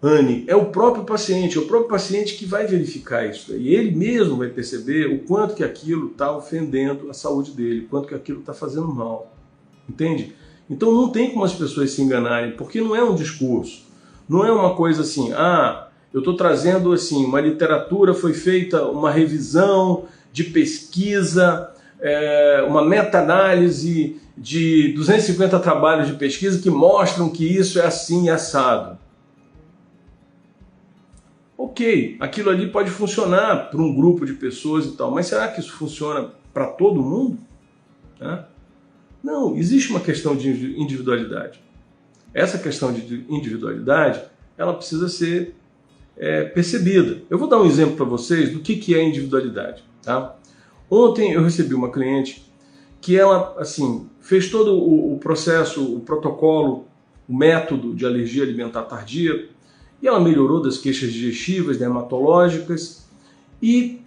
Anne, é o próprio paciente que vai verificar isso. E ele mesmo vai perceber o quanto que aquilo está ofendendo a saúde dele, o quanto que aquilo está fazendo mal. Entende? Então não tem como as pessoas se enganarem, porque não é um discurso. Não é uma coisa assim, eu estou trazendo assim, uma literatura, foi feita uma revisão de pesquisa, uma meta-análise de 250 trabalhos de pesquisa que mostram que isso é assim e assado. Ok, aquilo ali pode funcionar para um grupo de pessoas e tal, mas será que isso funciona para todo mundo? Não, existe uma questão de individualidade. Essa questão de individualidade, ela precisa ser percebida. Eu vou dar um exemplo para vocês do que é individualidade. Tá? Ontem eu recebi uma cliente que ela assim, fez todo o processo, o protocolo, o método de alergia alimentar tardia, e ela melhorou das queixas digestivas, dermatológicas, e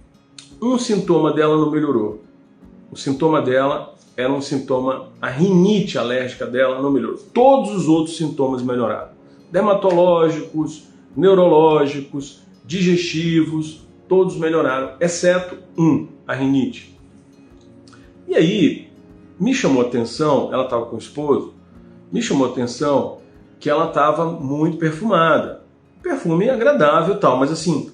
um sintoma dela não melhorou. O sintoma dela era um sintoma, a rinite alérgica dela não melhorou. Todos os outros sintomas melhoraram. Dermatológicos, neurológicos, digestivos, todos melhoraram, exceto a rinite. E aí, me chamou a atenção, ela estava com o esposo, me chamou a atenção que ela estava muito perfumada. Perfume agradável e tal, mas assim,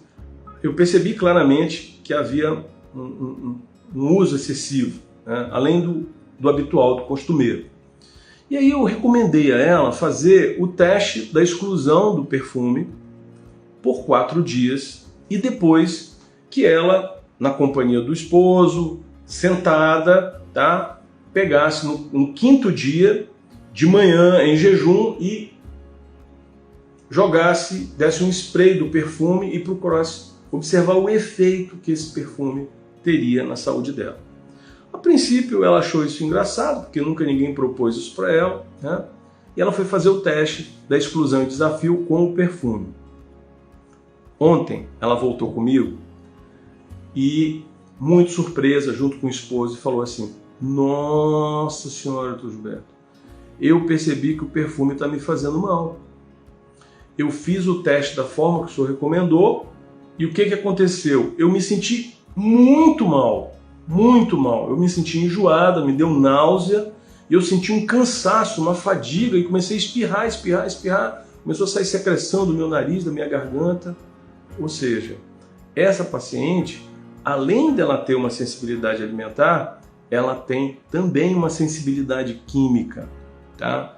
eu percebi claramente que havia um uso excessivo, né? Além do habitual, do costumeiro. E aí eu recomendei a ela fazer o teste da exclusão do perfume por 4 dias e depois que ela, na companhia do esposo, sentada, tá, pegasse no 5º dia, de manhã, em jejum, e desse um spray do perfume e procurasse observar o efeito que esse perfume teria na saúde dela. A princípio ela achou isso engraçado, porque nunca ninguém propôs isso para ela, né? E ela foi fazer o teste da exclusão e desafio com o perfume. Ontem ela voltou comigo e, muito surpresa, junto com o esposo, falou assim: nossa senhora, Dr. Gilberto, eu percebi que o perfume está me fazendo mal. Eu fiz o teste da forma que o senhor recomendou e o que aconteceu? Eu me senti muito mal, muito mal. Eu me senti enjoada, me deu náusea, e eu senti um cansaço, uma fadiga, e comecei a espirrar. Começou a sair secreção do meu nariz, da minha garganta. Ou seja, essa paciente, além dela ter uma sensibilidade alimentar, ela tem também uma sensibilidade química, tá?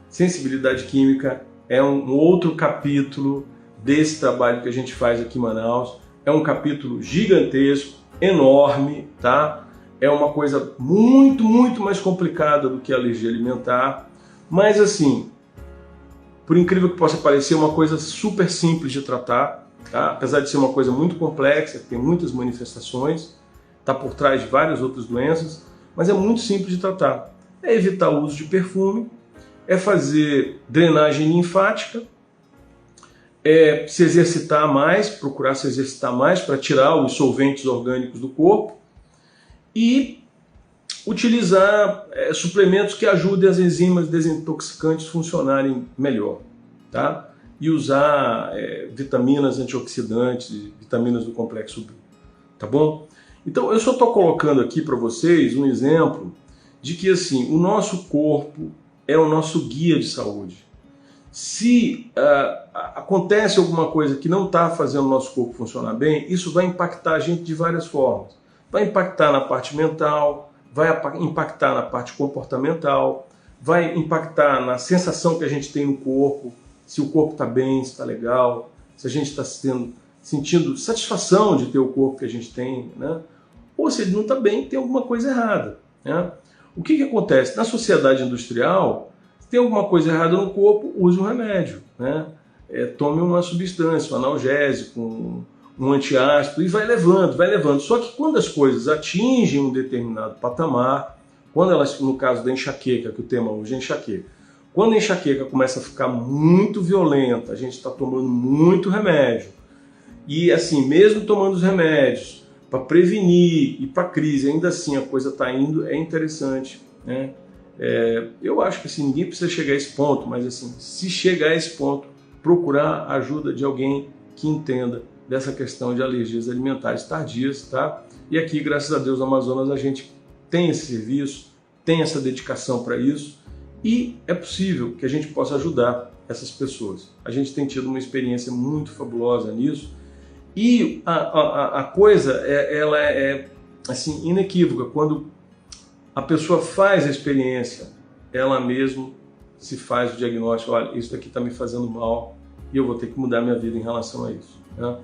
Sensibilidade química é um outro capítulo desse trabalho que a gente faz aqui em Manaus. É um capítulo gigantesco, enorme, tá? É uma coisa muito, muito mais complicada do que a alergia alimentar, mas assim, por incrível que possa parecer, é uma coisa super simples de tratar, tá? Apesar de ser uma coisa muito complexa, que tem muitas manifestações, está por trás de várias outras doenças, mas é muito simples de tratar. É evitar o uso de perfume, é fazer drenagem linfática, é se exercitar mais, procurar se exercitar mais para tirar os solventes orgânicos do corpo e utilizar suplementos que ajudem as enzimas desintoxicantes a funcionarem melhor, tá? E usar vitaminas antioxidantes, vitaminas do complexo B, tá bom? Então eu só estou colocando aqui para vocês um exemplo de que assim, o nosso corpo é o nosso guia de saúde. Se acontece alguma coisa que não está fazendo o nosso corpo funcionar bem, isso vai impactar a gente de várias formas. Vai impactar na parte mental, vai impactar na parte comportamental, vai impactar na sensação que a gente tem no corpo, se o corpo está bem, se está legal, se a gente está sentindo satisfação de ter o corpo que a gente tem, né? Ou se ele não está bem, tem alguma coisa errada, né? O que acontece? Na sociedade industrial, se tem alguma coisa errada no corpo, use um remédio, né? Tome uma substância, um analgésico, um antiácido, e vai levando, vai levando. Só que quando as coisas atingem um determinado patamar, quando elas, no caso da enxaqueca, que o tema hoje é enxaqueca, quando a enxaqueca começa a ficar muito violenta, a gente está tomando muito remédio, e assim, mesmo tomando os remédios para prevenir e para crise, ainda assim a coisa está indo, é interessante, né? Eu acho que assim, ninguém precisa chegar a esse ponto, mas assim, se chegar a esse ponto, procurar a ajuda de alguém que entenda dessa questão de alergias alimentares tardias, tá? E aqui, graças a Deus, no Amazonas, a gente tem esse serviço, tem essa dedicação para isso, e é possível que a gente possa ajudar essas pessoas. A gente tem tido uma experiência muito fabulosa nisso, e a coisa ela é assim, inequívoca. Quando a pessoa faz a experiência, ela mesmo se faz o diagnóstico: olha, isso daqui está me fazendo mal e eu vou ter que mudar minha vida em relação a isso, né?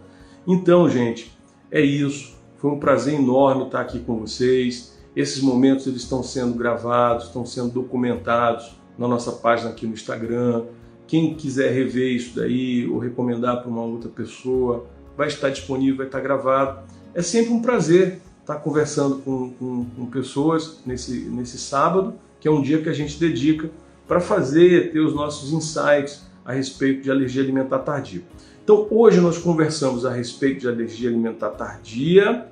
Então, gente, é isso. Foi um prazer enorme estar aqui com vocês. Esses momentos eles estão sendo gravados, estão sendo documentados na nossa página aqui no Instagram. Quem quiser rever isso daí ou recomendar para uma outra pessoa, vai estar disponível, vai estar gravado. É sempre um prazer estar conversando com pessoas nesse sábado, que é um dia que a gente dedica para ter os nossos insights a respeito de alergia alimentar tardia. Então, hoje nós conversamos a respeito de alergia alimentar tardia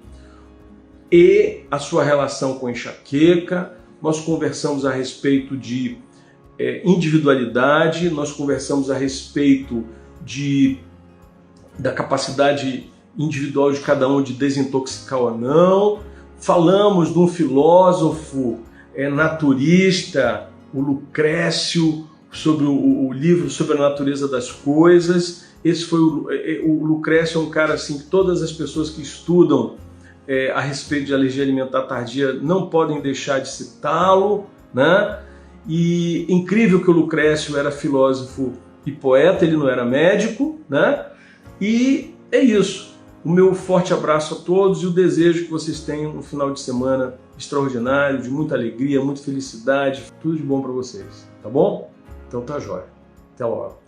e a sua relação com enxaqueca. Nós conversamos a respeito de individualidade, nós conversamos a respeito da capacidade individual de cada um de desintoxicar ou não. Falamos de um filósofo naturista, o Lucrécio, sobre o livro sobre a natureza das coisas. Esse foi o Lucrécio, é um cara assim que todas as pessoas que estudam a respeito de alergia alimentar tardia não podem deixar de citá-lo, né? E incrível que o Lucrécio era filósofo e poeta, ele não era médico, né? E é isso. O meu forte abraço a todos e o desejo que vocês tenham um final de semana extraordinário, de muita alegria, muita felicidade, tudo de bom para vocês, tá bom? Então tá jóia. Até logo.